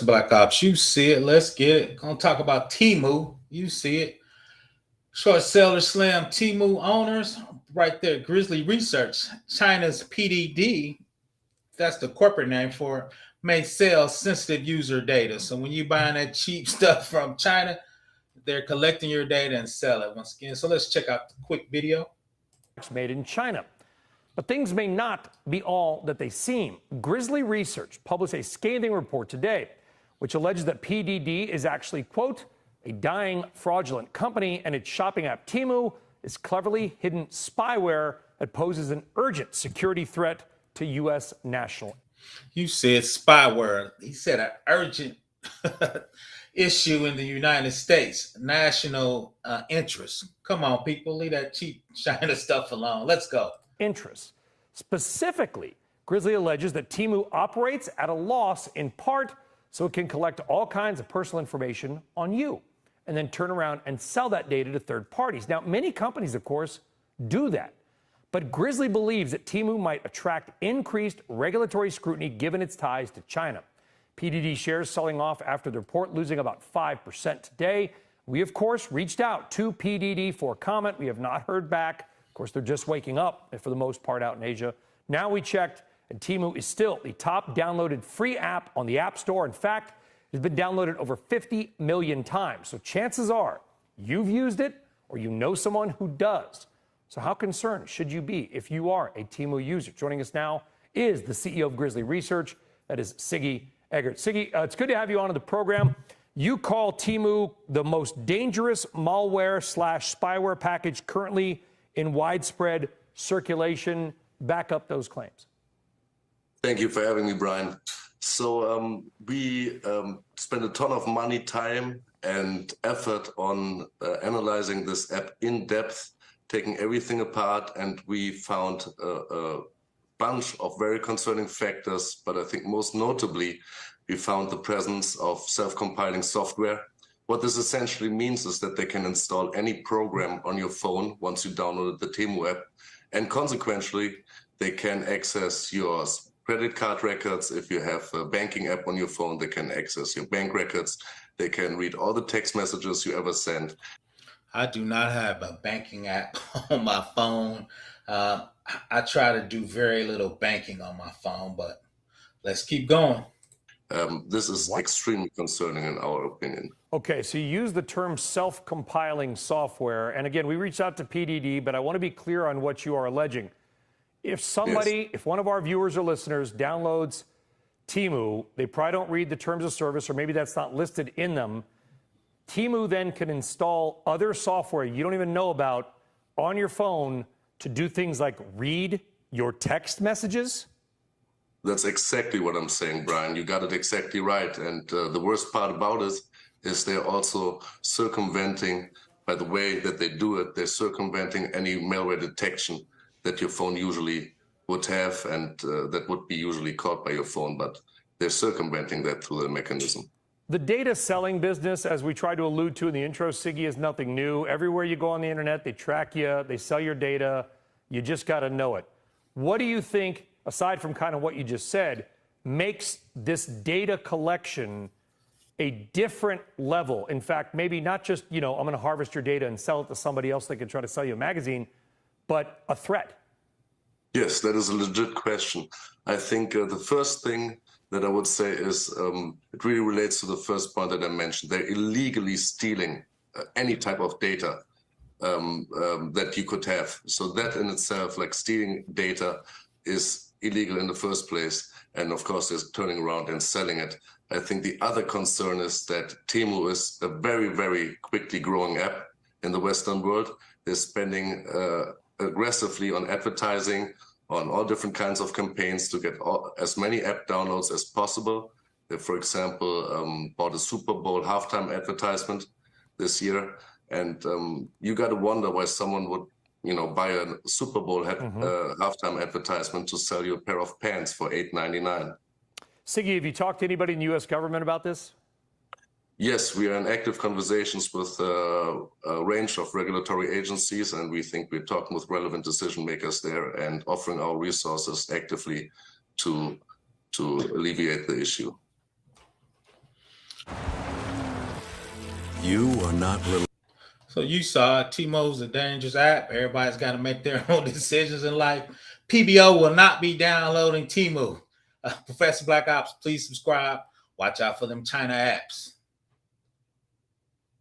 Black Ops, you see it. Let's get it. Gonna talk about Temu. You see it. Short seller slam Temu owners. Right there. Grizzly Research. China's PDD. That's the corporate name for it. May sell sensitive user data. So when you buying that cheap stuff from China, they're collecting your data and sell it once again. So let's check out the quick video. Made in China. But things may not be all that they seem. Grizzly Research published a scathing report today, which alleges that PDD is actually, quote, a dying fraudulent company, and its shopping app Temu is cleverly hidden spyware that poses an urgent security threat to U.S. national. You said spyware. He said an urgent issue in the United States, national interest. Come on, people, leave that cheap China stuff alone. Let's go. Interests. Specifically, Grizzly alleges that Temu operates at a loss in part so it can collect all kinds of personal information on you and then turn around and sell that data to third parties. Now, many companies, of course, do that. But Grizzly believes that Temu might attract increased regulatory scrutiny given its ties to China. PDD shares selling off after the report, losing about 5% today. We, of course, reached out to PDD for comment. We have not heard back. Of course, they're just waking up, for the most part, out in Asia. Now we checked, and Temu is still the top downloaded free app on the App Store. In fact, it's been downloaded over 50 million times. So chances are you've used it or you know someone who does. So how concerned should you be if you are a Temu user? Joining us now is the CEO of Grizzly Research. That is Siggy Eggert. Siggy, it's good to have you on the program. You call Temu the most dangerous malware / spyware package currently in widespread circulation. Back up those claims. Thank you for having me, Brian. So we spent a ton of money, time, and effort on analyzing this app in depth, taking everything apart, and we found a bunch of very concerning factors, but I think most notably, we found the presence of self-compiling software. What this essentially means is that they can install any program on your phone once you downloaded the Temu app, and consequently, they can access your credit card records. If you have a banking app on your phone, they can access your bank records. They can read all the text messages you ever sent. I do not have a banking app on my phone. I try to do very little banking on my phone, but let's keep going. This is extremely concerning in our opinion. Okay, so you use the term self-compiling software. And again, we reached out to PDD, but I want to be clear on what you are alleging. If somebody, if one of our viewers or listeners downloads Temu, they probably don't read the terms of service, or maybe that's not listed in them. Temu then can install other software you don't even know about on your phone to do things like read your text messages? That's exactly what I'm saying, Brian. You got it exactly right. And the worst part about it is they're also circumventing, by the way that they do it, they're circumventing any malware detection that your phone usually would have, and that would be usually caught by your phone, but they're circumventing that through the mechanism. The data selling business, as we tried to allude to in the intro, Siggy, is nothing new. Everywhere you go on the internet, they track you, they sell your data. You just got to know it. What do you think, aside from kind of what you just said, makes this data collection a different level? In fact, maybe not just, I'm going to harvest your data and sell it to somebody else that can try to sell you a magazine, but a threat? Yes, that is a legit question. I think the first thing that I would say is it really relates to the first point that I mentioned. They're illegally stealing any type of data that you could have. So that in itself, like stealing data, is illegal in the first place. And of course, they're turning around and selling it. I think the other concern is that Temu is a very, very quickly growing app in the Western world. They're spending aggressively on advertising, on all different kinds of campaigns to get as many app downloads as possible. They, for example, bought a Super Bowl halftime advertisement this year. And you got to wonder why someone would, buy a Super Bowl halftime advertisement to sell you a pair of pants for $8.99. Siggy, have you talked to anybody in the U.S. government about this? Yes, we are in active conversations with a range of regulatory agencies, and we think we're talking with relevant decision makers there and offering our resources actively to alleviate the issue. You are not So you saw Temu's a dangerous app. Everybody's got to make their own decisions in life. PBO will not be downloading Temu. Professor Black Ops, please subscribe. Watch out for them China apps.